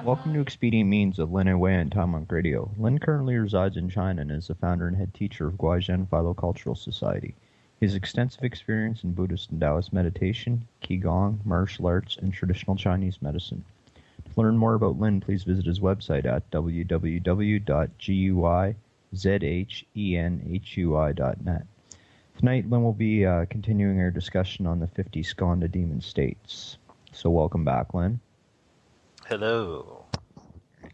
Welcome to Expedient Means of Lin and Wei on Time Monk Radio. Lin currently resides in China and is the founder and head teacher of Guizhen Philocultural Society. He has extensive experience in Buddhist and Taoist meditation, Qigong, martial arts, and traditional Chinese medicine. To learn more about Lin, please visit his website at www.guizhenhui.net. Tonight, Lin will be continuing our discussion on the 50 Skandha demon states. So welcome back, Lin. Hello.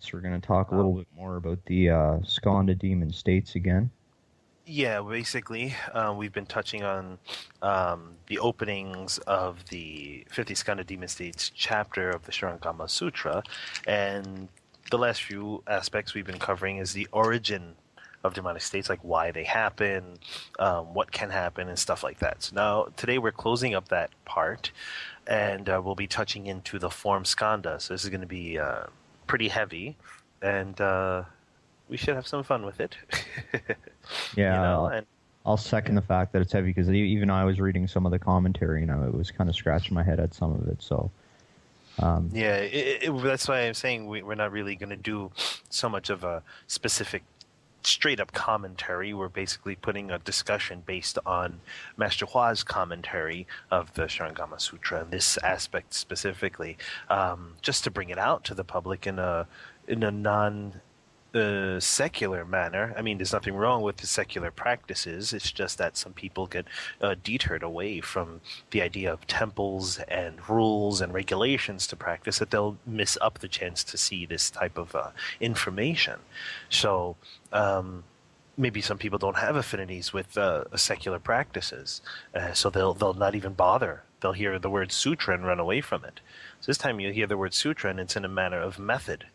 So we're going to talk a little bit more about the Skandha demon states again. Yeah, basically, we've been touching on the openings of the 50 Skandha demon states chapter of the Shurangama Sutra, and the last few aspects we've been covering is the origin of demonic states, like why they happen, what can happen, and stuff like that. So now, today we're closing up that part, and we'll be touching into the form Skandha. So this is going to be pretty heavy, and we should have some fun with it. Yeah, I'll second the fact that it's heavy, because even I was reading some of the commentary, and it was kind of scratching my head at some of it. So that's why I'm saying we're not really going to do so much of a specific straight up commentary. We're basically putting a discussion based on Master Hua's commentary of the Shurangama Sutra, and this aspect specifically, just to bring it out to the public in a non secular manner. I mean, there's nothing wrong with the secular practices. It's just that some people get deterred away from the idea of temples and rules and regulations to practice, that they'll miss up the chance to see this type of information. So maybe some people don't have affinities with secular practices, so they'll not even bother. They'll hear the word sutra and run away from it. So this time you hear the word sutra, and it's in a manner of method.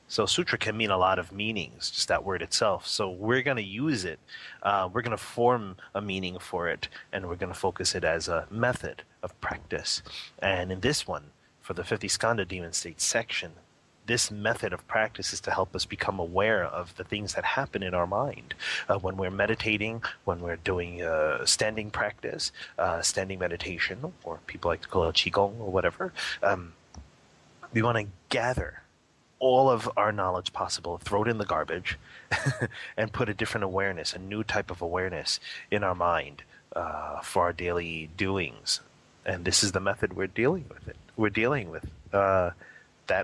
So sutra can mean a lot of meanings, just that word itself. So we're going to use it. We're going to form a meaning for it, and we're going to focus it as a method of practice. And in this one, for the 50 Skandha demon state section, this method of practice is to help us become aware of the things that happen in our mind when we're meditating, when we're doing standing practice, standing meditation, or people like to call it Qigong or whatever. We want to gather all of our knowledge possible, throw it in the garbage, and put a different awareness, a new type of awareness in our mind for our daily doings. And this is the method we're dealing with it. We're dealing with that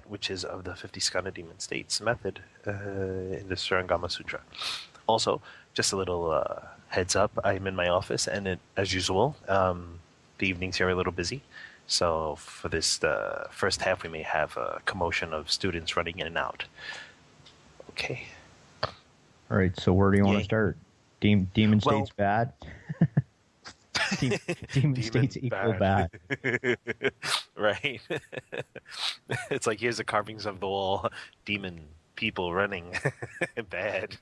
which is of the 50 Skandha demon states method in the Shurangama Sutra. Also, just a little heads up, I'm in my office, and as usual, the evenings here are a little busy. So for this first half, we may have a commotion of students running in and out. Okay. All right, so where do you want to start? Demon states bad? Demon states equal bad. Right. It's like, here's the carvings of the wall. Demon people running. Bad.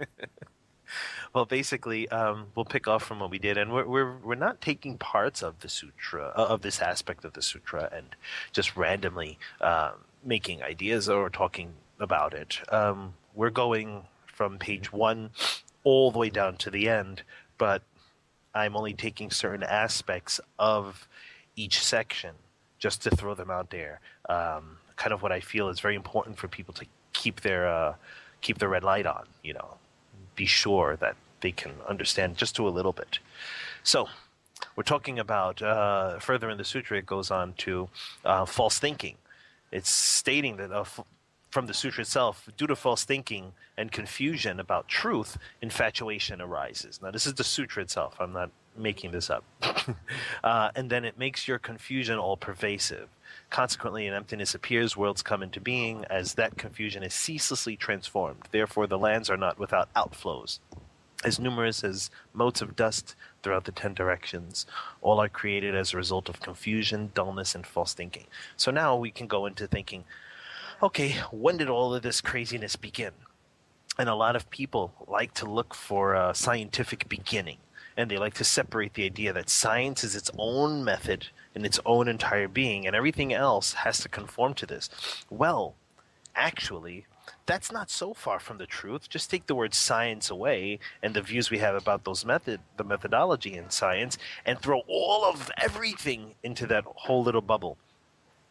Well, basically, we'll pick off from what we did, and we're not taking parts of the sutra, of this aspect of the sutra, and just randomly making ideas or talking about it. We're going from page 1 all the way down to the end, but I'm only taking certain aspects of each section just to throw them out there. Kind of what I feel is very important for people to keep their red light on, be sure that they can understand just to a little bit. So we're talking about, further in the sutra, it goes on to false thinking. It's stating that from the sutra itself, due to false thinking and confusion about truth, infatuation arises. Now, this is the sutra itself. I'm not making this up. And then it makes your confusion all pervasive. Consequently, an emptiness appears, worlds come into being, as that confusion is ceaselessly transformed. Therefore, the lands are not without outflows. as numerous as motes of dust throughout the 10 directions. All are created as a result of confusion, dullness, and false thinking. So now we can go into thinking, okay, when did all of this craziness begin? And a lot of people like to look for a scientific beginning. And they like to separate the idea that science is its own method in its own entire being, and everything else has to conform to this. Well, actually, that's not so far from the truth. Just take the word science away and the views we have about the methodology in science, and throw all of everything into that whole little bubble.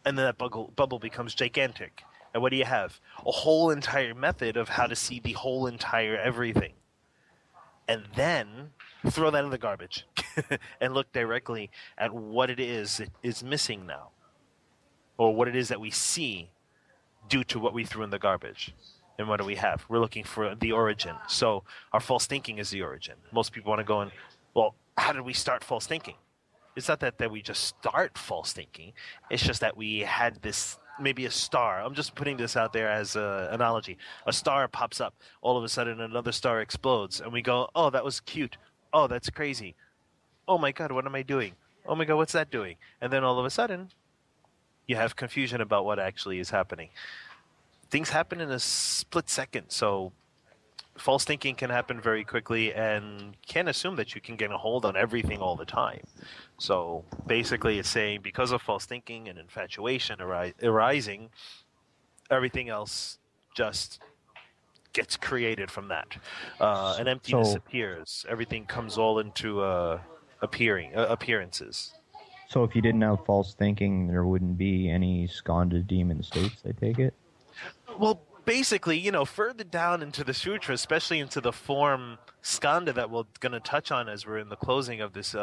And then that bubble becomes gigantic. And what do you have? A whole entire method of how to see the whole entire everything. And then throw that in the garbage and look directly at what it is that is missing now, or what it is that we see due to what we threw in the garbage. And what do we have? We're looking for the origin. So our false thinking is the origin. Most people want to go in, well, how did we start false thinking? It's not that we just start false thinking. It's just that we had this, maybe a star. I'm just putting this out there as an analogy. A star pops up. All of a sudden, another star explodes. And we go, oh, that was cute. Oh, that's crazy. Oh, my God, what am I doing? Oh, my God, what's that doing? And then all of a sudden, you have confusion about what actually is happening. Things happen in a split second. So false thinking can happen very quickly, and can't assume that you can get a hold on everything all the time. So basically it's saying because of false thinking and infatuation arising, everything else just gets created from that. An emptiness appears. Everything comes all into appearances. So if you didn't have false thinking, there wouldn't be any Skandha demon states, I take it? Well, basically, further down into the sutra, especially into the form skandha that we're going to touch on as we're in the closing of this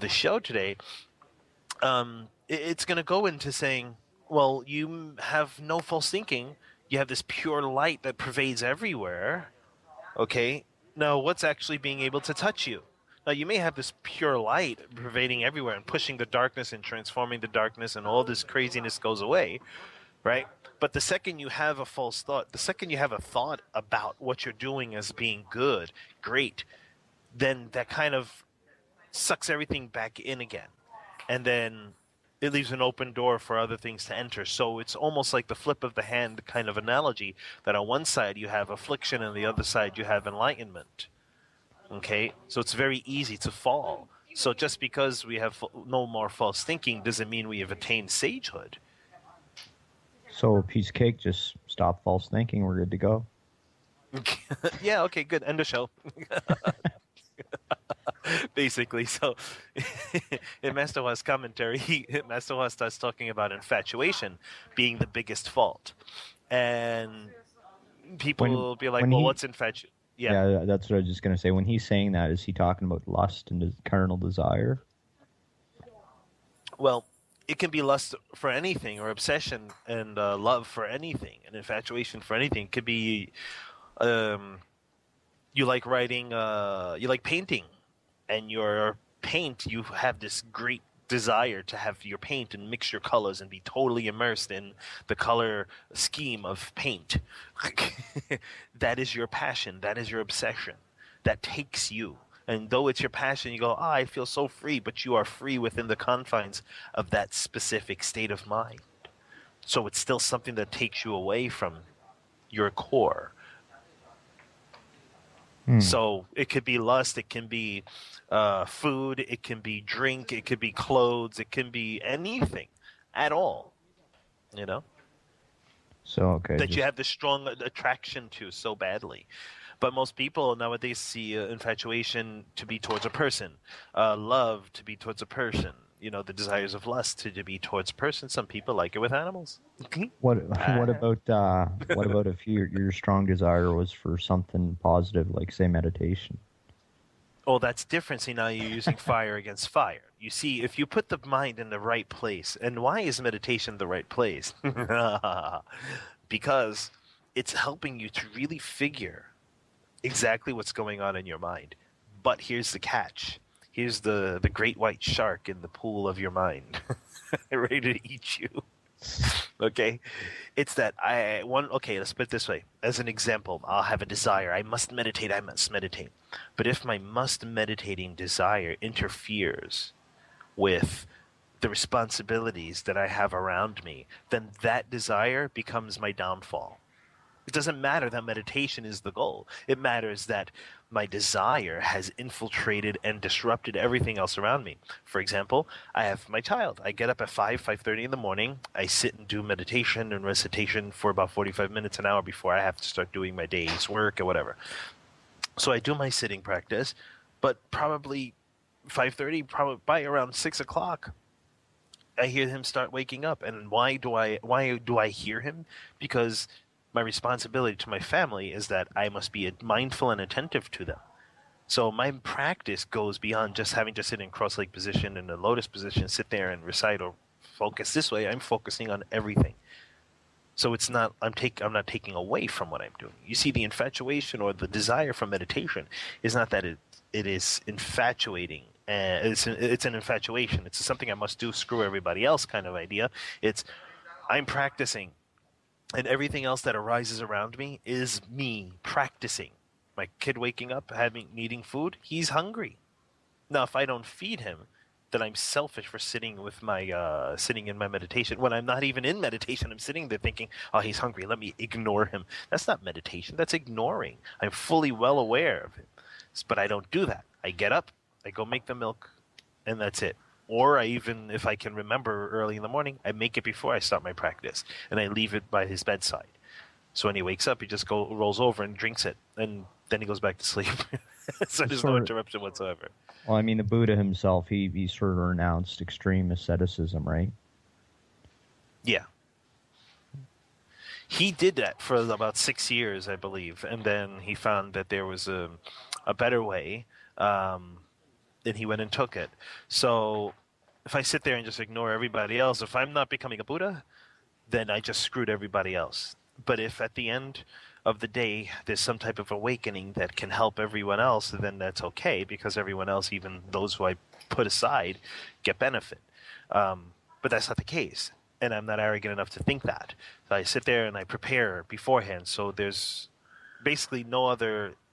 show today, it's going to go into saying, well, you have no false thinking. You have this pure light that pervades everywhere. Okay, now what's actually being able to touch you? Now, you may have this pure light pervading everywhere and pushing the darkness and transforming the darkness, and all this craziness goes away, right? But the second you have a false thought, the second you have a thought about what you're doing as being good, great, then that kind of sucks everything back in again. And then it leaves an open door for other things to enter. So it's almost like the flip of the hand kind of analogy, that on one side you have affliction and the other side you have enlightenment. Okay? So it's very easy to fall. So just because we have no more false thinking doesn't mean we have attained sagehood. So piece of cake, just stop false thinking. We're good to go. Yeah, okay, good. End the show. Basically, so in Master Hua's commentary, Master Hua starts talking about infatuation being the biggest fault. And people will be like, well, what's infatuation? Yeah, that's what I was just going to say. When he's saying that, is he talking about lust and carnal desire? Well, it can be lust for anything, or obsession and love for anything, and infatuation for anything. It could be you like writing, you like painting, and your paint, you have this great desire to have your paint and mix your colors and be totally immersed in the color scheme of paint. That is your passion. That is your obsession. That takes you. And though it's your passion, you go, I feel so free, but you are free within the confines of that specific state of mind. So it's still something that takes you away from your core. So it could be lust, it can be food, it can be drink, it could be clothes, it can be anything at all, So, okay. That you have this strong attraction to so badly. But most people nowadays see infatuation to be towards a person, love to be towards a person, the desires of lust to be towards a person. Some people like it with animals. What about if your strong desire was for something positive, like, say, meditation? Oh, that's different. See, now you're using fire against fire. You see, if you put the mind in the right place, and why is meditation the right place? Because it's helping you to really figure exactly what's going on in your mind. But here's the catch. Here's the great white shark in the pool of your mind, ready to eat you. Okay, it's that okay, let's put it this way. As an example, I'll have a desire. I must meditate. I must meditate. But if my must meditating desire interferes with the responsibilities that I have around me, then that desire becomes my downfall. It doesn't matter that meditation is the goal. It matters that my desire has infiltrated and disrupted everything else around me. For example, I have my child. I get up at 5:30 in the morning. I sit and do meditation and recitation for about 45 minutes, an hour before I have to start doing my day's work or whatever. So I do my sitting practice, but probably 5:30, probably by around 6 o'clock, I hear him start waking up. And why do I hear him? Because my responsibility to my family is that I must be mindful and attentive to them. So my practice goes beyond just having to sit in cross-leg position in a lotus position, sit there and recite or focus this way. I'm focusing on everything. So it's not I'm not taking away from what I'm doing. You see, the infatuation or the desire for meditation is not that it is infatuating. It's an infatuation. It's something I must do. Screw everybody else kind of idea. It's I'm practicing, and everything else that arises around me is me practicing. My kid waking up, needing food, he's hungry. Now, if I don't feed him, then I'm selfish for sitting in my meditation. When I'm not even in meditation, I'm sitting there thinking, "Oh, he's hungry. Let me ignore him." That's not meditation. That's ignoring. I'm fully well aware of it, but I don't do that. I get up, I go make the milk, and that's it. Or if I can remember early in the morning, I make it before I start my practice, and I leave it by his bedside. So when he wakes up, he just rolls over and drinks it, and then he goes back to sleep. So there's no interruption whatsoever. Well, I mean, the Buddha himself, he sort of renounced extreme asceticism, right? Yeah. He did that for about 6 years, I believe, and then he found that there was a better way, and he went and took it. So if I sit there and just ignore everybody else, if I'm not becoming a Buddha, then I just screwed everybody else. But if at the end of the day there's some type of awakening that can help everyone else, then that's okay, because everyone else, even those who I put aside, get benefit. But that's not the case, and I'm not arrogant enough to think that. So I sit there and I prepare beforehand, so there's basically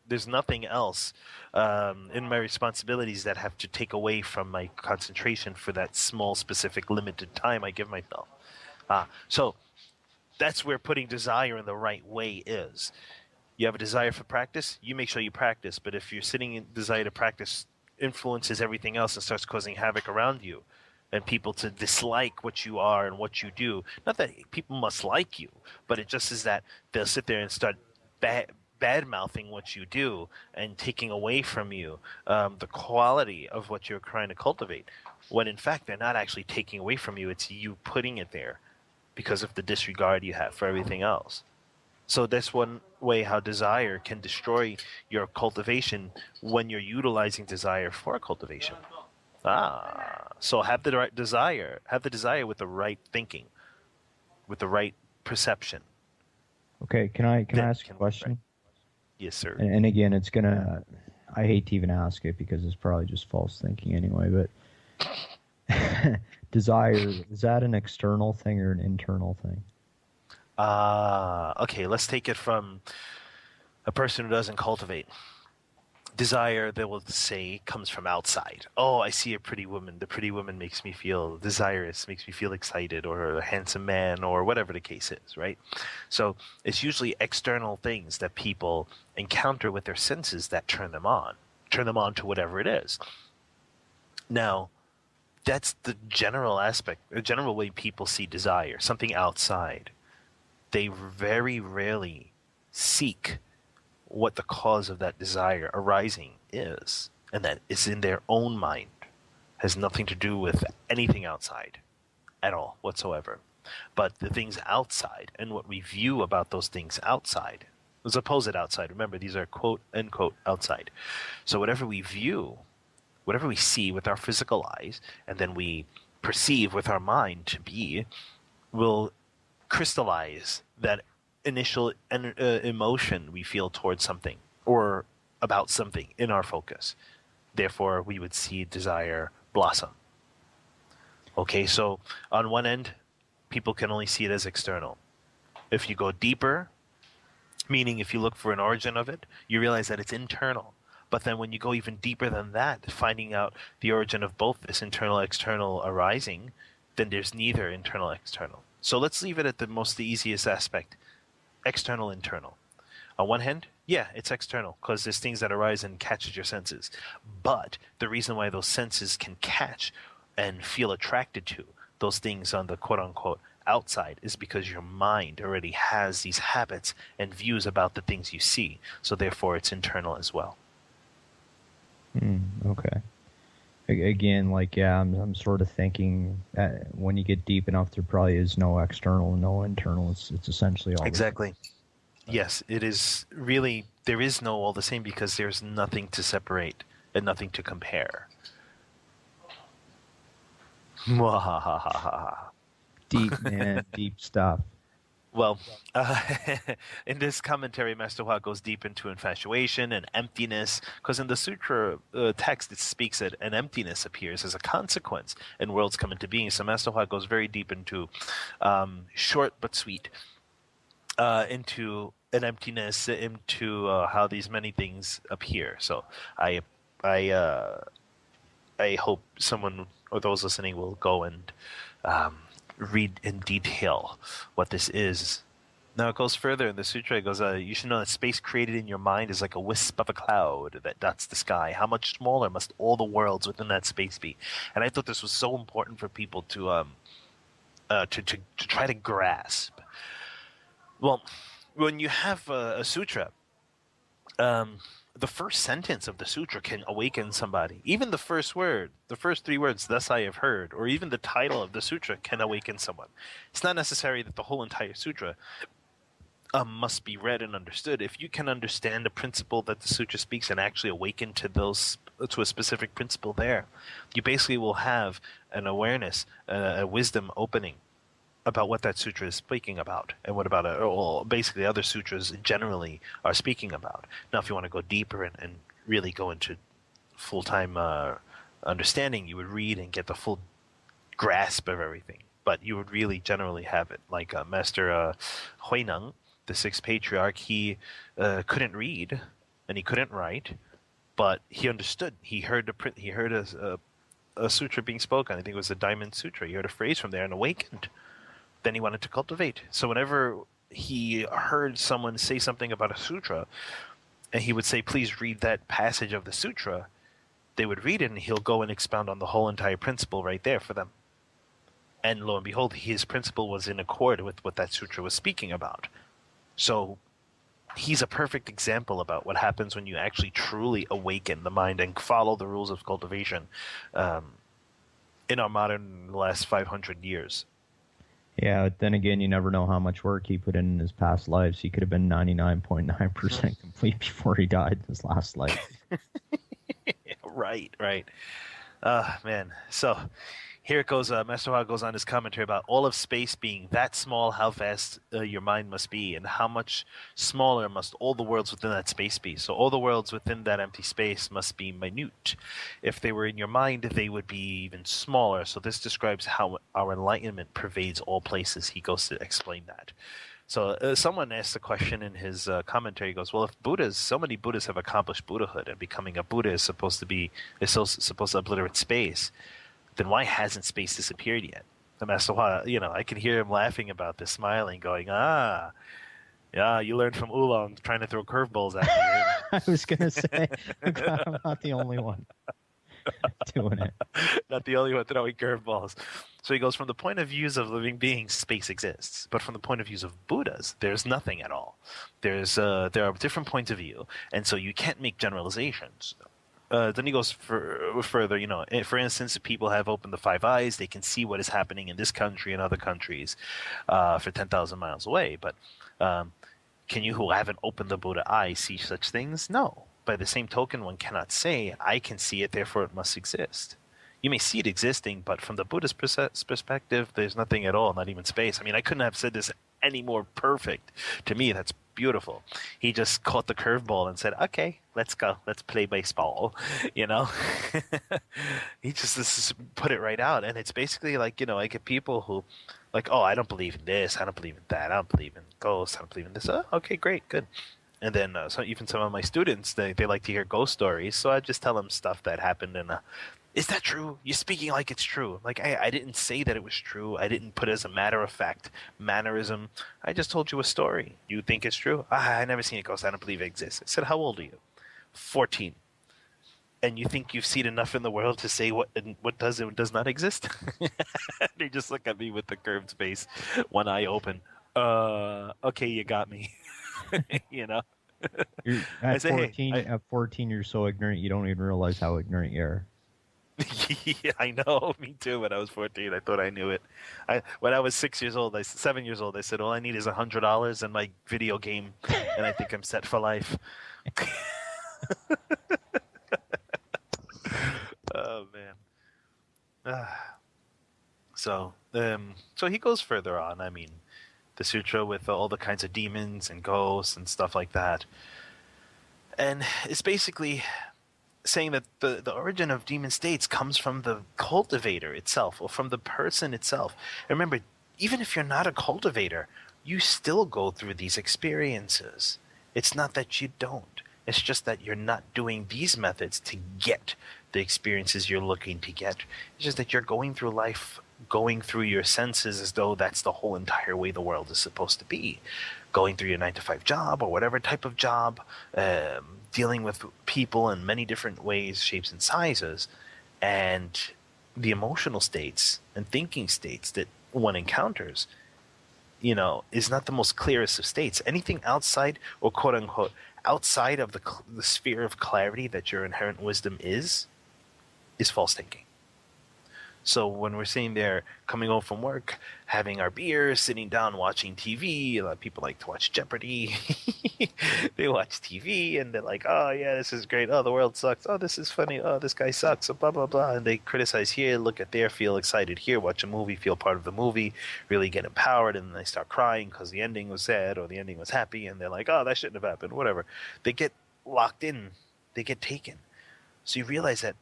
there's nothing else in my responsibilities that have to take away from my concentration for that small, specific, limited time I give myself. So that's where putting desire in the right way is. You have a desire for practice, you make sure you practice. But if you're sitting in desire to practice influences everything else and starts causing havoc around you, and people to dislike what you are and what you do, not that people must like you, but it just is that they'll sit there and start bad mouthing what you do and taking away from you the quality of what you're trying to cultivate, when in fact they're not actually taking away from you. It's you putting it there because of the disregard you have for everything else. So that's one way how desire can destroy your cultivation when you're utilizing desire for cultivation. So have the right desire. Have the desire with the right thinking, with the right perception. Okay, can I ask a question? Right. Yes, sir. And again, I hate to even ask it because it's probably just false thinking anyway, but desire, is that an external thing or an internal thing? Okay, let's take it from a person who doesn't cultivate. Desire, they will say, comes from outside. Oh, I see a pretty woman. The pretty woman makes me feel desirous, makes me feel excited, or a handsome man, or whatever the case is, right? So it's usually external things that people encounter with their senses that turn them on to whatever it is. Now, that's the general aspect, the general way people see desire, something outside. They very rarely seek what the cause of that desire arising is, and that is in their own mind, has nothing to do with anything outside at all whatsoever. But the things outside and what we view about those things outside, the supposed outside, remember these are quote unquote outside. So whatever we view, whatever we see with our physical eyes, and then we perceive with our mind to be, will crystallize that initial emotion we feel towards something or about something in our focus. Therefore, we would see desire blossom. Okay, so on one end, people can only see it as external. If you go deeper, meaning if you look for an origin of it, you realize that it's internal. But then when you go even deeper than that, finding out the origin of both this internal external arising, then there's neither internal external. So let's leave it at the easiest aspect, external internal. On one hand, yeah, it's external because there's things that arise and catches your senses. But the reason why those senses can catch and feel attracted to those things on the quote-unquote outside is because your mind already has these habits and views about the things you see. So therefore, it's internal as well. Okay. Again, like, yeah, I'm sort of thinking when you get deep enough, there probably is no external, no internal. It's essentially all exactly. Yes, it is really, there is no all the same because there's nothing to separate and nothing to compare. Deep, man, deep stuff. Well, in this commentary, Master Hua goes deep into infatuation and emptiness, because in the sutra text it speaks that an emptiness appears as a consequence and worlds come into being. So Master Hua goes very deep into short but sweet, into an emptiness, into how these many things appear. So I hope someone or those listening will go and read in detail what this is. Now it goes further in the sutra. It goes, you should know that space created in your mind is like a wisp of a cloud that dots the sky. How much smaller must all the worlds within that space be? And I thought this was so important for people to try to grasp. Well, when you have a sutra, the first sentence of the sutra can awaken somebody. Even the first word, the first three words, thus I have heard, or even the title of the sutra can awaken someone. It's not necessary that the whole entire sutra must be read and understood. If you can understand the principle that the sutra speaks and actually awaken to a specific principle there, you basically will have an awareness, a wisdom opening about what that sutra is speaking about and what about basically other sutras generally are speaking about. Now, if you want to go deeper and really go into full-time understanding, you would read and get the full grasp of everything. But you would really generally have it. Like Master Huineng, the sixth patriarch, he couldn't read and he couldn't write, but he understood. He heard a sutra being spoken. I think it was the Diamond Sutra. He heard a phrase from there and awakened. Then he wanted to cultivate. So whenever he heard someone say something about a sutra, and he would say, please read that passage of the sutra, they would read it, and he'll go and expound on the whole entire principle right there for them. And lo and behold, his principle was in accord with what that sutra was speaking about. So he's a perfect example about what happens when you actually truly awaken the mind and follow the rules of cultivation in our modern last 500 years. Yeah, but then again, you never know how much work he put in his past lives. He could have been 99.9% complete before he died in his last life. Right. Man. So here it goes. Master Hua goes on his commentary about all of space being that small, how vast your mind must be, and how much smaller must all the worlds within that space be. So all the worlds within that empty space must be minute. If they were in your mind, they would be even smaller. So this describes how our enlightenment pervades all places. He goes to explain that. So someone asked the question in his commentary. He goes, well, if so many Buddhas have accomplished Buddhahood, and becoming a Buddha is supposed to obliterate space, then why hasn't space disappeared yet? The Master Hua, I can hear him laughing about this, smiling, going, yeah, you learned from Oolong trying to throw curveballs at me. I was going to say, I'm not the only one doing it. Not the only one throwing curveballs. So he goes, from the point of views of living beings, space exists. But from the point of views of Buddhas, there's nothing at all. There are different points of view, and so you can't make generalizations. Then he goes further, for instance, people have opened the five eyes. They can see what is happening in this country and other countries for 10,000 miles away. But can you who haven't opened the Buddha eye see such things? No. By the same token, one cannot say, I can see it, therefore it must exist. You may see it existing, but from the Buddhist perspective, there's nothing at all, not even space. I mean, I couldn't have said this any more perfect. To me, that's beautiful. He just caught the curveball and said, "Okay, let's go. Let's play baseball." You know, he just this is, put it right out, and it's basically like I get people who, like, oh, I don't believe in this, I don't believe in that, I don't believe in ghosts, I don't believe in this. Oh, okay, great, good. And then so even some of my students, they like to hear ghost stories, so I just tell them stuff that happened in a is that true? You're speaking like it's true. Like, I didn't say that it was true. I didn't put it as a matter of fact mannerism. I just told you a story. You think it's true? I never seen a ghost. I don't believe it exists. I said, how old are you? 14. And you think you've seen enough in the world to say what does and does not exist? They just look at me with the curved face, one eye open. Okay, you got me. you know? I At say, hey, 14, at 14, you're so ignorant you don't even realize how ignorant you are. Yeah, I know. Me too. When I was 14, I thought I knew it. When I was 6 years old, 7 years old, I said, "All I need is $100 and my video game, and I think I'm set for life." Oh man. So he goes further on. I mean, the sutra with all the kinds of demons and ghosts and stuff like that, and it's basically saying that the origin of demon states comes from the cultivator itself or from the person itself. And remember, even if you're not a cultivator, you still go through these experiences. It's not that you don't. It's just that you're not doing these methods to get the experiences you're looking to get. It's just that you're going through life, going through your senses as though that's the whole entire way the world is supposed to be. Going through your 9-to-5 job or whatever type of job, dealing with people in many different ways, shapes, and sizes, and the emotional states and thinking states that one encounters, is not the most clearest of states. Anything outside, or quote unquote, outside of the sphere of clarity that your inherent wisdom is false thinking. So when we're sitting there coming home from work, having our beer, sitting down watching TV, a lot of people like to watch Jeopardy. They watch TV and they're like, oh yeah, this is great. Oh, the world sucks. Oh, this is funny. Oh, this guy sucks. Oh, blah, blah, blah. And they criticize here, look at there, feel excited here, watch a movie, feel part of the movie, really get empowered. And then they start crying because the ending was sad or the ending was happy. And they're like, oh, that shouldn't have happened, whatever. They get locked in. They get taken. So you realize that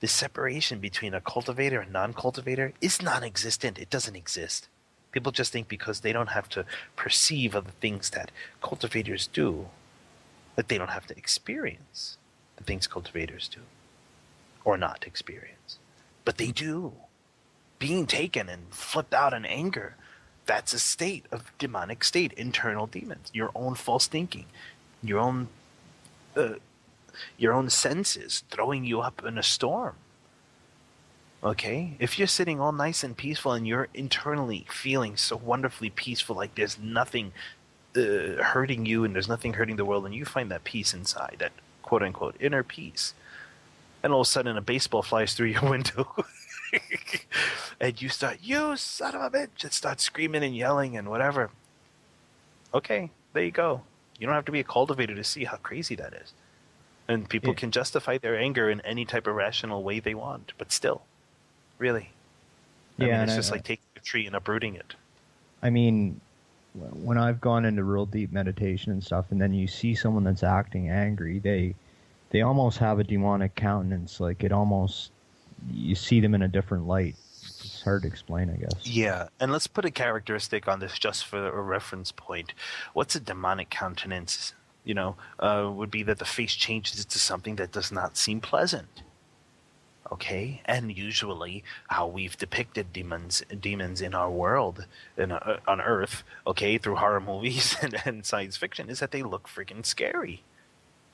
the separation between a cultivator and non-cultivator is non-existent. It doesn't exist. People just think because they don't have to perceive of the things that cultivators do, that they don't have to experience the things cultivators do, or not experience. But they do. Being taken and flipped out in anger, that's a state of demonic state, internal demons, your own false thinking, your own senses throwing you up in a storm. Okay? If you're sitting all nice and peaceful and you're internally feeling so wonderfully peaceful, like there's nothing hurting you and there's nothing hurting the world, and you find that peace inside, that quote unquote inner peace, and all of a sudden a baseball flies through your window and you start, you son of a bitch, and start screaming and yelling and whatever. Okay, there you go. You don't have to be a cultivator to see how crazy that is. And people can justify their anger in any type of rational way they want, but still, really. I mean, it's just like taking a tree and uprooting it. I mean, when I've gone into real deep meditation and stuff, and then you see someone that's acting angry, they almost have a demonic countenance. Like, you see them in a different light. It's hard to explain, I guess. Yeah, and let's put a characteristic on this just for a reference point. What's a demonic countenance? Would be that the face changes to something that does not seem pleasant. Okay, and usually how we've depicted demons in our world, on Earth, okay, through horror movies and science fiction, is that they look freaking scary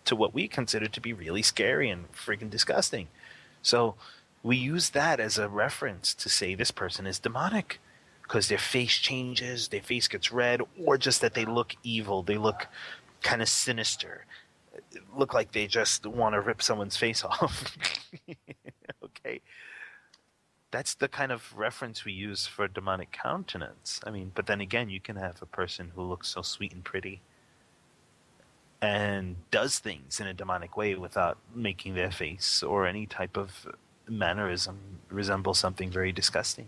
to what we consider to be really scary and freaking disgusting. So we use that as a reference to say this person is demonic because their face changes, their face gets red, or just that they look evil, they look kind of sinister, look like they just want to rip someone's face off. Okay, that's the kind of reference we use for demonic countenance. I mean, but then again, you can have a person who looks so sweet and pretty and does things in a demonic way without making their face or any type of mannerism resemble something very disgusting.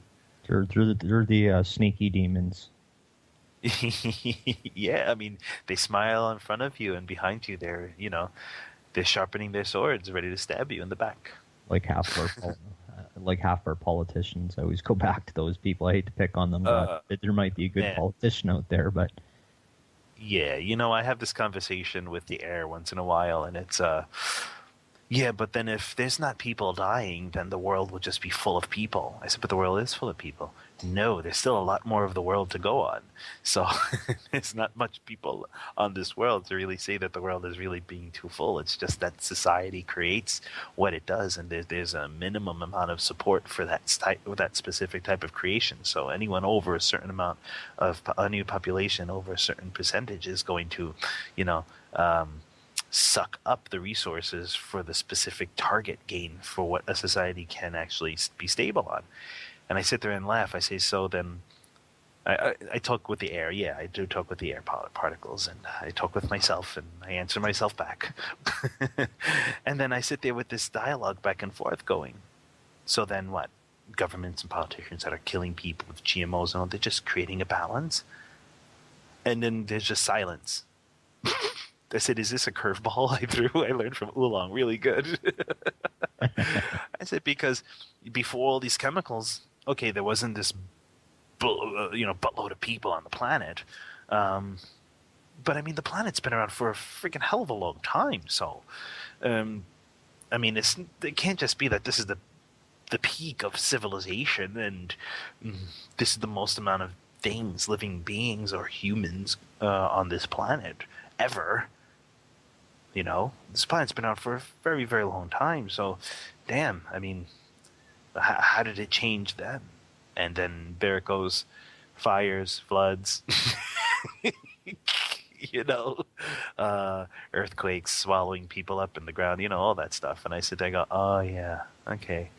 They're the sneaky demons. Yeah, I mean, they smile in front of you, and behind you, they're sharpening their swords, ready to stab you in the back. Like half our politicians. I always go back to those people. I hate to pick on them, but Uh, there might be a good man, politician out there. But yeah, I have this conversation with the air once in a while, and it's yeah, but then if there's not people dying, then the world will just be full of people. I said, but the world is full of people. No, there's still a lot more of the world to go on. So there's not much people on this world to really say that the world is really being too full. It's just that society creates what it does, and there's a minimum amount of support for that specific type of creation. So anyone over a certain amount of a new population, over a certain percentage, is going to, you know. Suck up the resources for the specific target gain for what a society can actually be stable on. And I sit there and laugh. I say, so then I talk with the air. Yeah, I do talk with the air particles, and I talk with myself, and I answer myself back. And then I sit there with this dialogue back and forth going. So then what? Governments and politicians that are killing people with GMOs and all, they're just creating a balance. And then there's just silence. I said, is this a curveball I threw? I learned from Oolong really good. I said, because before all these chemicals, okay, there wasn't this buttload of people on the planet. But I mean, the planet's been around for a freaking hell of a long time. So, I mean, it can't just be that this is the peak of civilization and this is the most amount of things, living beings or humans on this planet ever. This planet's been out for a very, very long time. So, damn, I mean, how did it change then? And then there it goes, fires, floods, you know, earthquakes swallowing people up in the ground, all that stuff. And I sit there and go, oh, yeah, okay.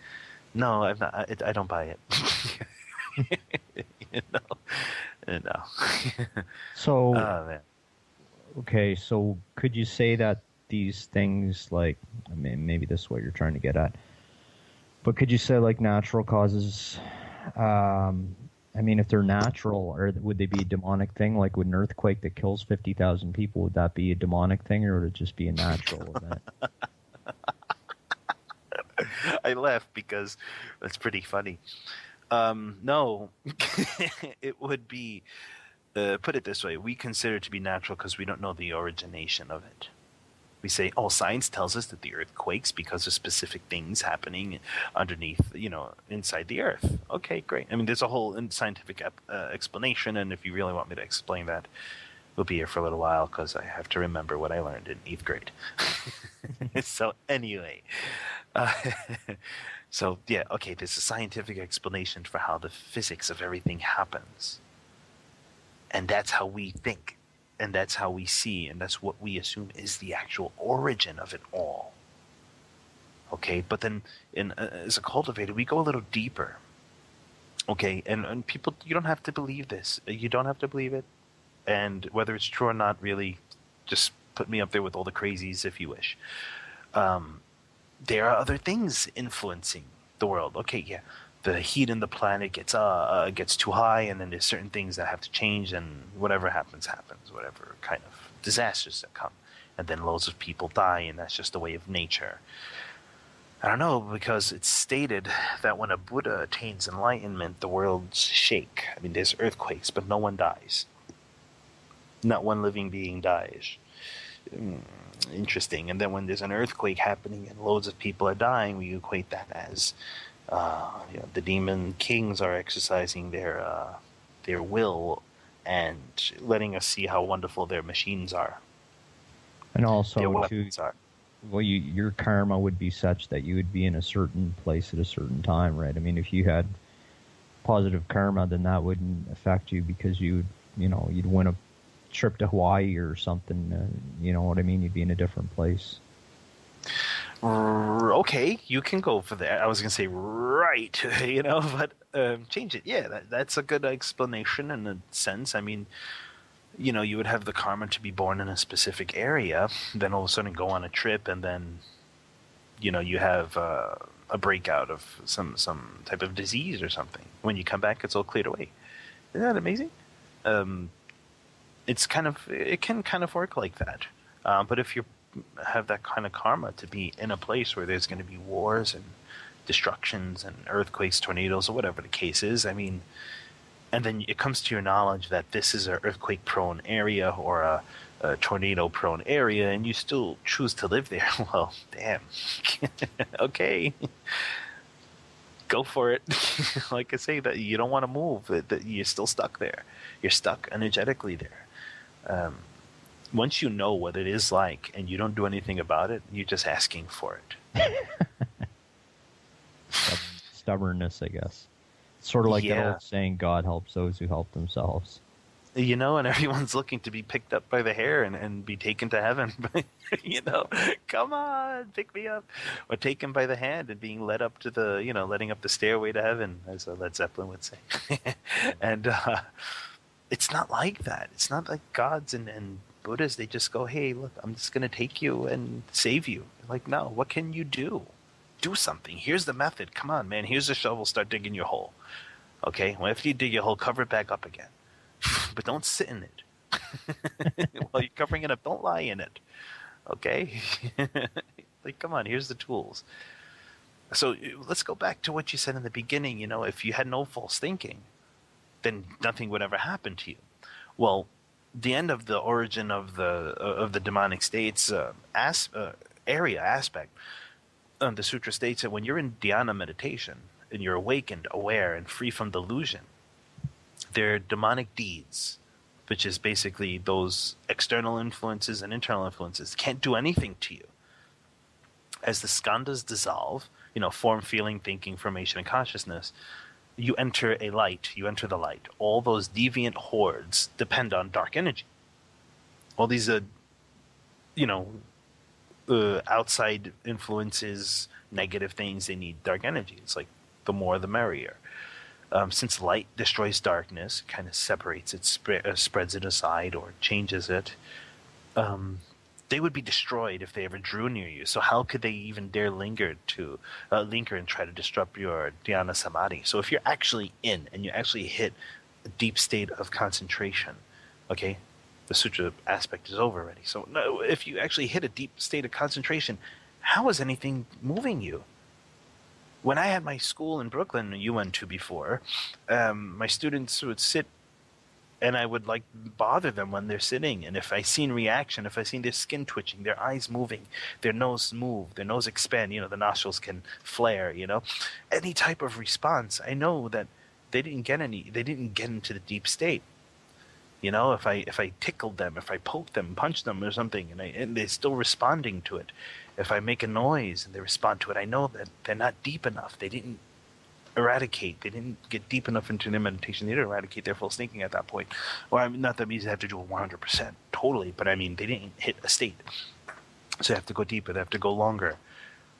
No, I'm not, I don't buy it. No. so, Oh, man. okay, so could you say that these things, like, I mean, maybe this is what you're trying to get at, but could you say, like, natural causes, I mean, if they're natural, or would they be a demonic thing? Like, would an earthquake that kills 50,000 people, would that be a demonic thing, or would it just be a natural event? I laugh because that's pretty funny. No, it would be, put it this way, we consider it to be natural because we don't know the origination of it. We say, oh, science tells us that the earth quakes because of specific things happening underneath, inside the earth. Okay, great. I mean, there's a whole scientific explanation, and if you really want me to explain that, we'll be here for a little while because I have to remember what I learned in 8th grade. So anyway, so yeah, okay, there's a scientific explanation for how the physics of everything happens. And that's how we think. And that's how we see, and that's what we assume is the actual origin of it all. Okay, but then as a cultivator, we go a little deeper. Okay, and people, you don't have to believe this. You don't have to believe it. And whether it's true or not, really, just put me up there with all the crazies if you wish. There are other things influencing the world. Okay, yeah, the heat in the planet gets too high, and then there's certain things that have to change, and whatever happens, whatever kind of disasters that come. And then loads of people die, and that's just the way of nature. I don't know, because it's stated that when a Buddha attains enlightenment, the worlds shake. I mean, there's earthquakes, but no one dies. Not one living being dies. Interesting. And then when there's an earthquake happening and loads of people are dying, we equate that as the demon kings are exercising their will and letting us see how wonderful their machines are. And also, their weapons are. Well, your karma would be such that you would be in a certain place at a certain time, right? I mean, if you had positive karma, then that wouldn't affect you because you'd win a trip to Hawaii or something. You know what I mean? You'd be in a different place. Okay, you can go for that. I was going to say right, but change it. Yeah, that's a good explanation in a sense. I mean, you would have the karma to be born in a specific area, then all of a sudden go on a trip, and then, you have a breakout of some type of disease or something. When you come back, it's all cleared away. Isn't that amazing? it can kind of work like that. But if you have that kind of karma to be in a place where there's going to be wars and destructions and earthquakes, tornadoes, or whatever the case is, I mean, and then it comes to your knowledge that this is an earthquake-prone area or a tornado-prone area, and you still choose to live there. Well, damn. Okay, go for it. Like I say, that you don't want to move. That you're still stuck there. You're stuck energetically there. Once you know what it is like, and you don't do anything about it, you're just asking for it. Stubbornness, I guess. Sort of like that Yeah. old saying, God helps those who help themselves. You know, and everyone's looking to be picked up by the hair and be taken to heaven. You know, come on, pick me up. Or taken by the hand and being led up to the, letting up the stairway to heaven, as Led Zeppelin would say. And it's not like that. It's not like gods and Buddhas, they just go, hey, look, I'm just going to take you and save you. Like, no, what can you do? Do something. Here's the method. Come on, man. Here's the shovel. Start digging your hole. Okay? Well, after you dig your hole, cover it back up again. But don't sit in it. While you're covering it up, don't lie in it. Okay? Like, come on, here's the tools. So let's go back to what you said in the beginning. If you had no false thinking, then nothing would ever happen to you. Well, the end of the origin of the demonic states aspect, the sutra states that when you're in dhyana meditation and you're awakened, aware, and free from delusion, they're demonic deeds, which is basically those external influences and internal influences, can't do anything to you. As the skandhas dissolve, form, feeling, thinking, formation, and consciousness, you enter a light. You enter the light. All those deviant hordes depend on dark energy. All these, outside influences, negative things, they need dark energy. It's like the more the merrier. Since light destroys darkness, kind of separates it, spreads it aside, or changes it, they would be destroyed if they ever drew near you. So how could they even dare linger and try to disrupt your dhyana samadhi? So if you're actually in and you actually hit a deep state of concentration, okay, the sutra aspect is over already. So no, if you actually hit a deep state of concentration, how is anything moving you? When I had my school in Brooklyn, you went to before, my students would sit and I would bother them when they're sitting. And if I seen reaction, if I seen their skin twitching, their eyes moving, their nose move, their nose expand, the nostrils can flare, any type of response, I know that they didn't get into the deep state. If I tickled them, if I poked them, punched them or something, and they're still responding to it. If I make a noise and they respond to it, I know that they're not deep enough. They didn't eradicate. They didn't get deep enough into their meditation. They didn't eradicate their false thinking at that point. Or not that means they have to do it 100%, totally, but I mean, they didn't hit a state. So they have to go deeper. They have to go longer.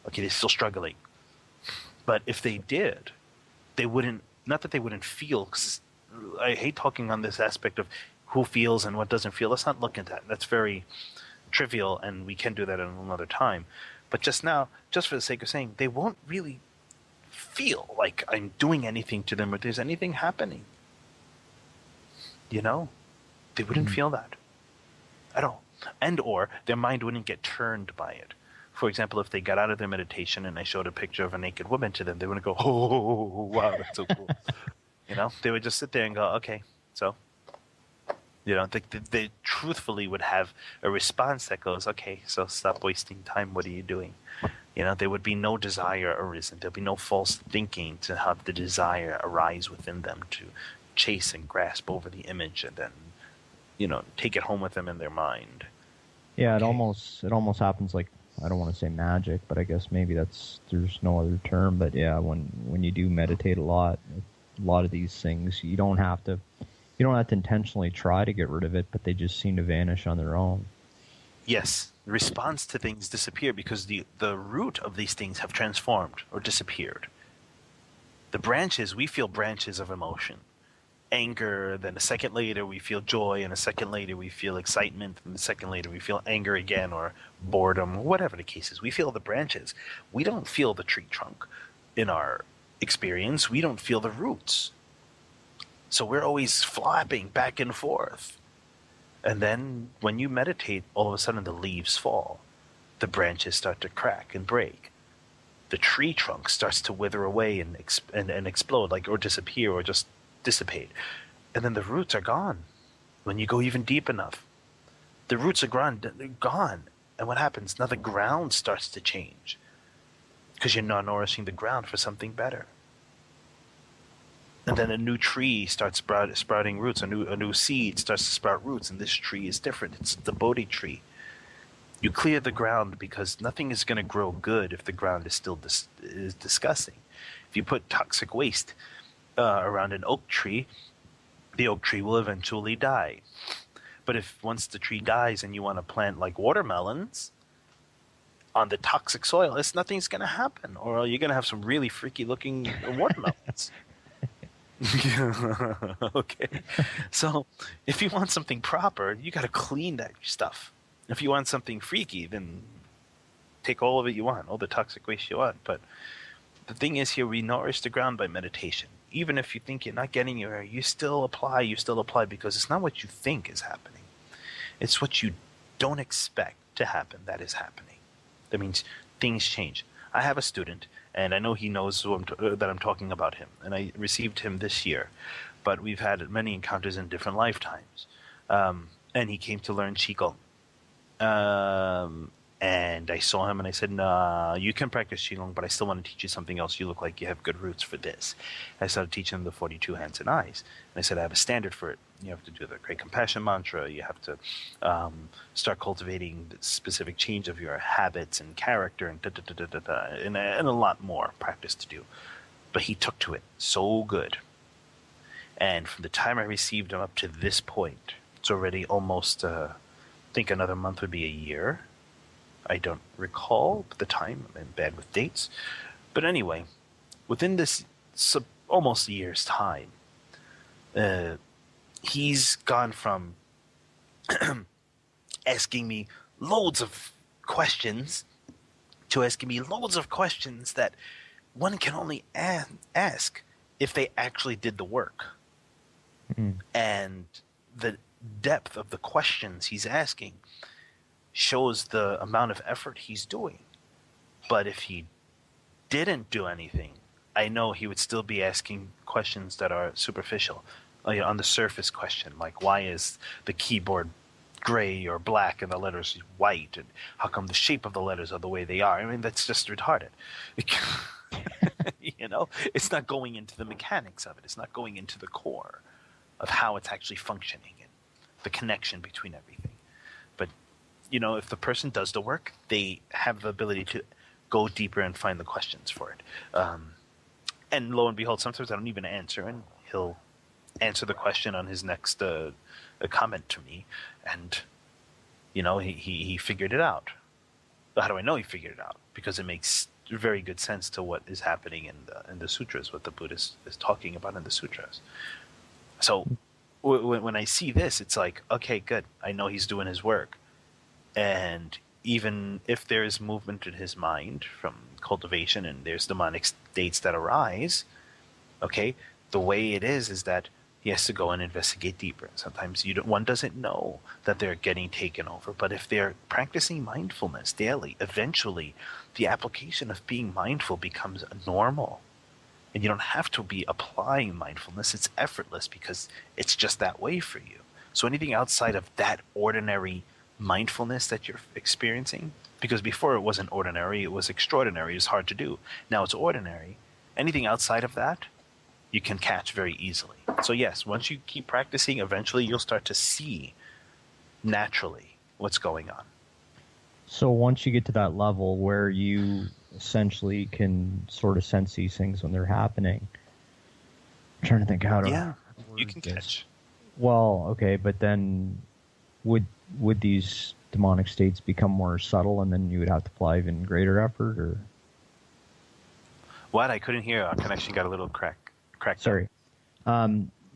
Okay, they're still struggling. But if they did, they wouldn't, not that they wouldn't feel, because I hate talking on this aspect of who feels and what doesn't feel. Let's not look at that. That's very trivial, and we can do that at another time. But just now, just for the sake of saying, they won't really feel like I'm doing anything to them or there's anything happening. They wouldn't feel that at all. And or their mind wouldn't get turned by it. For example, if they got out of their meditation and I showed a picture of a naked woman to them, they wouldn't go, oh, wow, that's so cool. They would just sit there and go, okay, so they truthfully would have a response that goes, okay, so stop wasting time. What are you doing? There would be no desire arisen. There'll be no false thinking to have the desire arise within them to chase and grasp over the image and then, take it home with them in their mind. Yeah, it almost happens like, I don't want to say magic, but I guess maybe there's no other term. But yeah, when you do meditate a lot of these things, you don't have to intentionally try to get rid of it, but they just seem to vanish on their own. Yes, the response to things disappear because the root of these things have transformed or disappeared. The branches, we feel branches of emotion. Anger, then a second later we feel joy, and a second later we feel excitement, and a second later we feel anger again, or boredom, whatever the case is. We feel the branches. We don't feel the tree trunk in our experience. We don't feel the roots. So we're always flapping back and forth. And then when you meditate, all of a sudden the leaves fall. The branches start to crack and break. The tree trunk starts to wither away and explode, like, or disappear, or just dissipate. And then the roots are gone. When you go even deep enough, the roots are gone. And what happens? Now the ground starts to change because you're not nourishing the ground for something better. And then a new tree starts sprouting roots. A new seed starts to sprout roots, and this tree is different. It's the Bodhi tree. You clear the ground because nothing is going to grow good if the ground is still disgusting. If you put toxic waste around an oak tree, the oak tree will eventually die. But if once the tree dies and you want to plant like watermelons on the toxic soil, nothing's going to happen. Or you're going to have some really freaky looking watermelons. Okay. So if you want something proper, you got to clean that stuff. If you want something freaky, then take all of it you want, all the toxic waste you want. But the thing is here, we nourish the ground by meditation. Even if you think you're not getting anywhere, you still apply because it's not what you think is happening. It's what you don't expect to happen that is happening. That means things change. I have a student, and I know he knows that I'm talking about him, and I received him this year, but we've had many encounters in different lifetimes. And he came to learn Qigong. And I saw him and I said, nah, you can practice Qigong, but I still want to teach you something else. You look like you have good roots for this. I started teaching him the 42 hands and eyes. And I said, I have a standard for it. You have to do the Great Compassion Mantra. You have to start cultivating the specific change of your habits and character and a lot more practice to do. But he took to it so good. And from the time I received him up to this point, it's already almost, I think another month would be a year. I don't recall the time. I'm bad with dates. But anyway, within this almost a year's time, he's gone from asking me loads of questions to asking me loads of questions that one can only ask if they actually did the work. Mm. And the depth of the questions he's asking shows the amount of effort he's doing. But if he didn't do anything, I know he would still be asking questions that are superficial. On the surface question, like why is the keyboard gray or black and the letters white, and how come the shape of the letters are the way they are? I mean, that's just retarded. You know, it's not going into the mechanics of it. It's not going into the core of how it's actually functioning and the connection between everything. But you know, if the person does the work, they have the ability to go deeper and find the questions for it. And lo and behold, sometimes I don't even answer, and he'll answer the question on his next comment to me, and you know, he figured it out. How do I know he figured it out? Because it makes very good sense to what is happening in the sutras, what the Buddha is talking about in the sutras. So when I see this, it's like, okay, good. I know he's doing his work. And even if there is movement in his mind from cultivation and there's demonic states that arise, okay, the way it is that he has to go and investigate deeper. Sometimes one doesn't know that they're getting taken over, but if they're practicing mindfulness daily, eventually the application of being mindful becomes normal. And you don't have to be applying mindfulness. It's effortless because it's just that way for you. So anything outside of that ordinary mindfulness that you're experiencing, because before it wasn't ordinary, it was extraordinary, it's hard to do. Now it's ordinary. Anything outside of that, you can catch very easily. So yes, once you keep practicing, eventually you'll start to see naturally what's going on. So once you get to that level where you essentially can sort of sense these things when they're happening, I'm trying to think how to... Yeah, you can catch. Well, okay, but then would these demonic states become more subtle, and then you would have to apply even greater effort, or what? I couldn't hear. Our connection got a little crack. Sorry.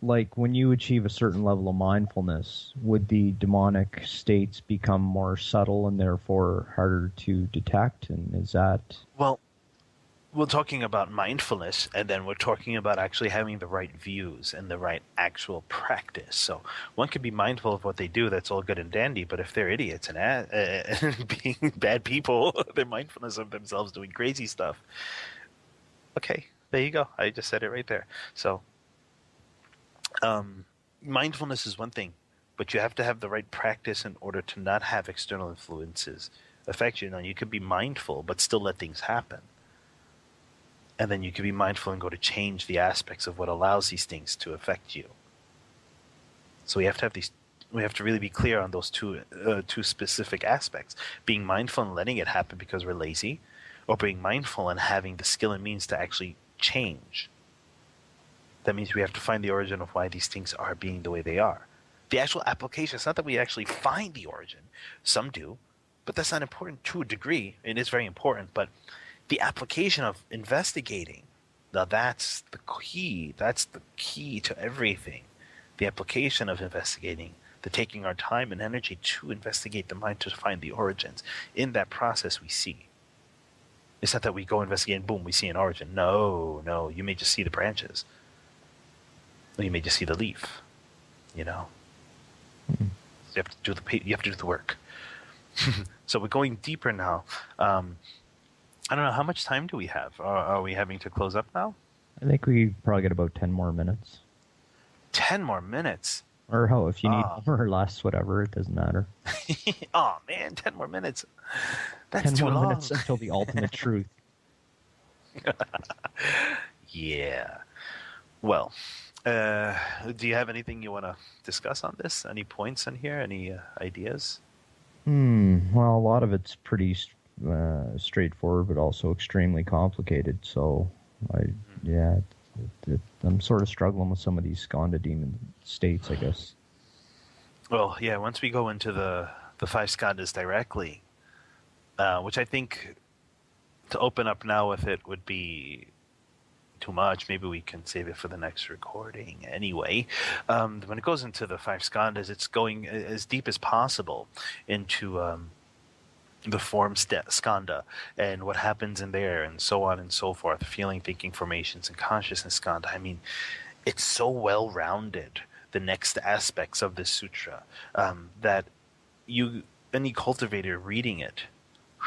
Like when you achieve a certain level of mindfulness, would the demonic states become more subtle and therefore harder to detect? And is that... Well, we're talking about mindfulness, and then we're talking about actually having the right views and the right actual practice. So one can be mindful of what they do. That's all good and dandy. But if they're idiots and being bad people, their mindfulness of themselves doing crazy stuff. Okay, there you go. I just said it right there. So mindfulness is one thing, but you have to have the right practice in order to not have external influences affect you. Now, you could be mindful, but still let things happen. And then you can be mindful and go to change the aspects of what allows these things to affect you. So we have to have these. We have to really be clear on those two specific aspects: being mindful and letting it happen because we're lazy, or being mindful and having the skill and means to actually change. That means we have to find the origin of why these things are being the way they are. The actual application. It's not that we actually find the origin. Some do, but that's not important to a degree. It is very important, but the application of investigating, now that's the key. That's the key to everything. The application of investigating, the taking our time and energy to investigate the mind to find the origins. In that process, we see. It's not that we go investigate and boom, we see an origin. No, you may just see the branches. Or you may just see the leaf. Mm-hmm. You have to do the work. So we're going deeper now. I don't know, how much time do we have? Are we having to close up now? I think we probably got about 10 more minutes. 10 more minutes? Or how, if you need more or less, whatever, it doesn't matter. Oh, man, 10 more minutes. That's 10 too more long. minutes until the ultimate truth. Yeah. Well, do you have anything you want to discuss on this? Any points in here? Any ideas? Well, a lot of it's pretty straightforward, but also extremely complicated. So, I'm sort of struggling with some of these Skandha demon states, I guess. Well, yeah, once we go into the 5 Skandhas directly, which I think to open up now with it would be too much. Maybe we can save it for the next recording anyway. When it goes into the 5 Skandhas, it's going as deep as possible into the form skandha and what happens in there and so on and so forth, feeling, thinking, formations, and consciousness skandha. I mean, it's so well rounded, the next aspects of this sutra, that any cultivator reading it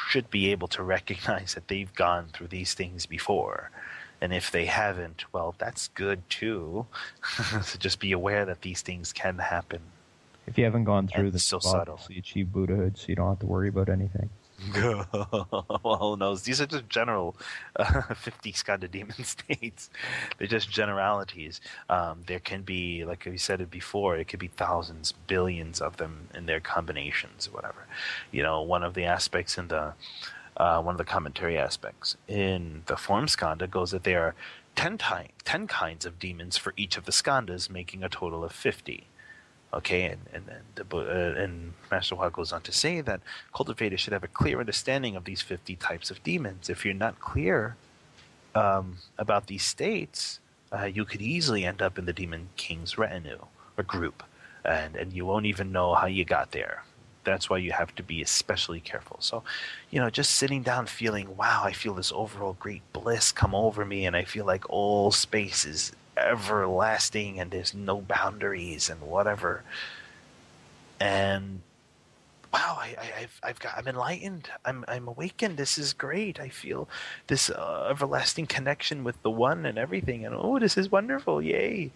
should be able to recognize that they've gone through these things before. And if they haven't, well, that's good too. So just be aware that these things can happen. If you haven't gone through this, so obviously achieve Buddhahood, so you don't have to worry about anything. Well, who knows? These are just general 50 Skandha demon states. They're just generalities. There can be, like we said it before, it could be thousands, billions of them in their combinations or whatever. One of the aspects in the one of the commentary aspects in the form skandha goes that there are 10 kinds of demons for each of the skandhas, making a total of 50. Okay, and Master Hua goes on to say that cultivators should have a clear understanding of these 50 types of demons. If you're not clear about these states, you could easily end up in the Demon King's retinue or group, and you won't even know how you got there. That's why you have to be especially careful. So, just sitting down feeling, wow, I feel this overall great bliss come over me, and I feel like all space is everlasting and there's no boundaries and whatever. And wow, I'm enlightened. I'm awakened. This is great. I feel this everlasting connection with the One and everything. And oh, this is wonderful. Yay.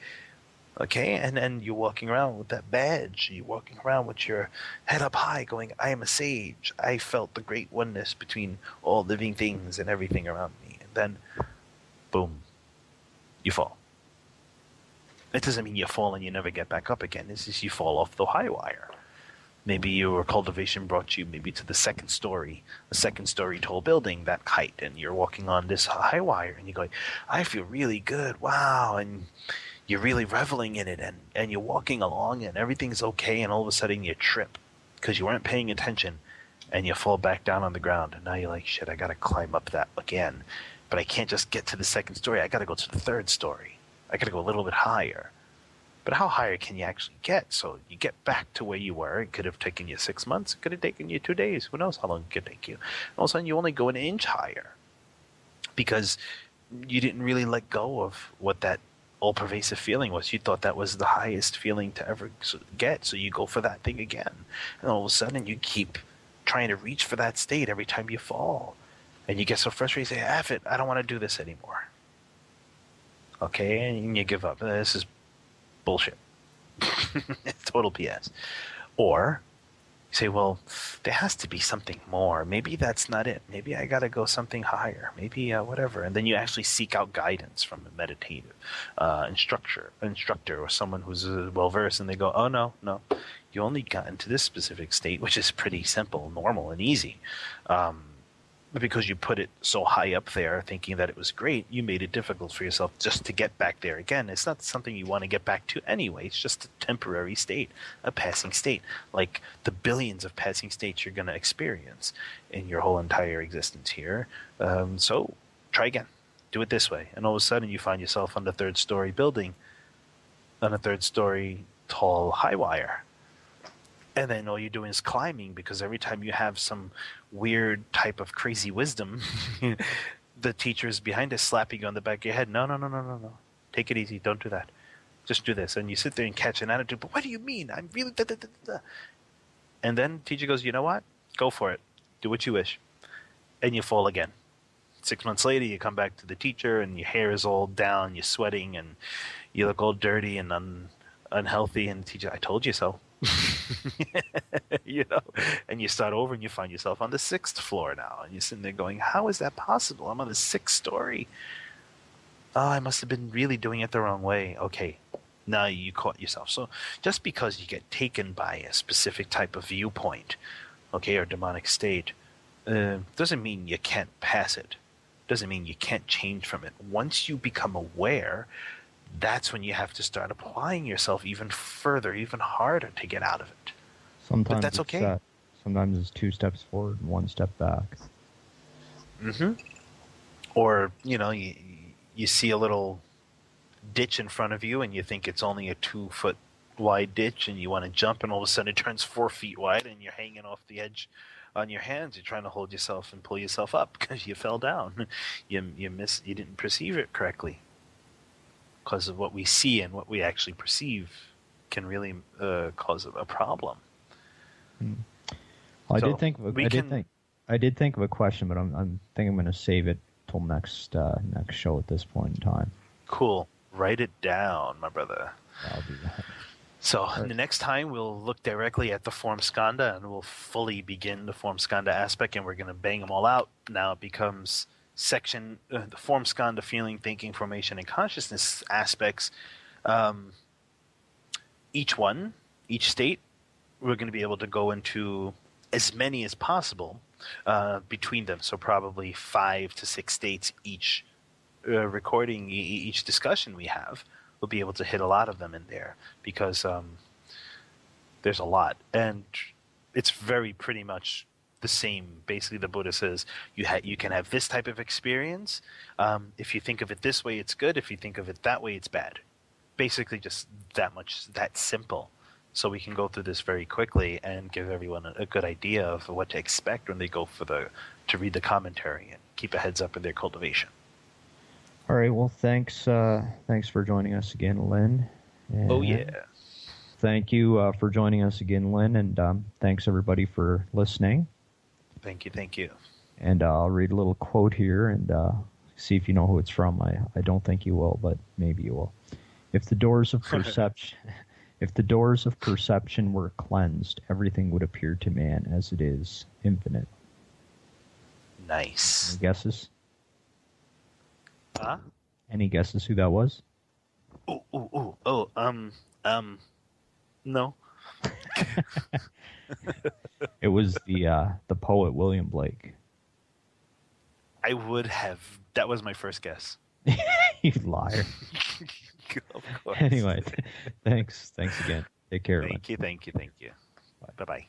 Okay, and then you're walking around with that badge. You're walking around with your head up high going, I am a sage. I felt the great oneness between all living things and everything around me. And then, boom, you fall. It doesn't mean you fall and you never get back up again. It's just you fall off the high wire. Maybe your cultivation brought you maybe to the second story tall building, that height, and you're walking on this high wire and you're going, I feel really good. Wow. And you're really reveling in it, and you're walking along and everything's okay, and all of a sudden you trip because you weren't paying attention and you fall back down on the ground. And now you're like, shit, I got to climb up that again. But I can't just get to the second story. I got to go to the third story. I got to go a little bit higher. But how higher can you actually get? So you get back to where you were. It could have taken you 6 months. It could have taken you 2 days. Who knows how long it could take you. And all of a sudden you only go an inch higher. because you didn't really let go of what that all-pervasive feeling was. You thought that was the highest feeling to ever get, so you go for that thing again, and all of a sudden you keep trying to reach for that state every time you fall, and you get so frustrated, you say, "F it, I don't want to do this anymore." Okay, and you give up. This is bullshit. It's total BS. Or you say, well, there has to be something more. Maybe that's not it. Maybe I got to go something higher. Maybe whatever. And then you actually seek out guidance from a meditative instructor or someone who's well-versed, and they go, oh, no, you only got into this specific state, which is pretty simple, normal, and easy. Because you put it so high up there thinking that it was great, you made it difficult for yourself just to get back there again. It's not something you want to get back to anyway. It's just a temporary state, a passing state, like the billions of passing states you're going to experience in your whole entire existence here. So try again. Do it this way. And all of a sudden you find yourself on the third-story building, on a third-story tall high wire. And then all you're doing is climbing, because every time you have some weird type of crazy wisdom, the teacher is behind us slapping you on the back of your head. No. Take it easy. Don't do that. Just do this. And you sit there and catch an attitude. But what do you mean? I'm really... Da, da, da, da. And then the teacher goes, you know what? Go for it. Do what you wish. And you fall again. 6 months later, you come back to the teacher and your hair is all down, you're sweating, and you look all dirty and unhealthy. And the teacher, I told you so. And you start over and you find yourself on the 6th floor now, and you're sitting there going, how is that possible? I'm on the 6th story. Oh, I must have been really doing it the wrong way. Okay, now you caught yourself. So just because you get taken by a specific type of viewpoint, okay, or demonic state, doesn't mean you can't pass it. Doesn't mean you can't change from it. Once you become aware, that's when you have to start applying yourself even further, even harder to get out of it. Sometimes but that's okay. Sometimes it's 2 steps forward and 1 step back. Mm-hmm. Or, you see a little ditch in front of you and you think it's only a 2-foot wide ditch and you want to jump, and all of a sudden it turns 4 feet wide and you're hanging off the edge on your hands. You're trying to hold yourself and pull yourself up because you fell down. You didn't perceive it correctly. Because of what we see and what we actually perceive can really cause a problem. Well, I did think of a question, but I'm going to save it till next show at this point in time. Cool. Write it down, my brother. I'll do that. So the next time we'll look directly at the form Skandha, and we'll fully begin the form Skandha aspect, and we're going to bang them all out. Now it becomes section the form Skandha, feeling, thinking, formation, and consciousness aspects. Each state, we're going to be able to go into as many as possible between them. So probably 5 to 6 states each recording, each discussion we have. We'll be able to hit a lot of them in there, because there's a lot, and it's very pretty much the same. Basically, the Buddha says you can have this type of experience. If you think of it this way, it's good. If you think of it that way, it's bad. Basically, just that simple. So we can go through this very quickly and give everyone a good idea of what to expect when they go to read the commentary, and keep a heads up in their cultivation. All right. Well, thanks for joining us again, Lynn. And oh yeah. Thank you for joining us again, Lynn, and thanks everybody for listening. Thank you. And I'll read a little quote here and see if you know who it's from. I don't think you will, but maybe you will. If the doors of perception were cleansed, everything would appear to man as it is, infinite. Nice. Any guesses? Huh? Any guesses who that was? No. It was the poet William Blake. I would have. That was my first guess. You liar. Of course. Anyway, thanks again. Take care. Thank you. Bye-bye.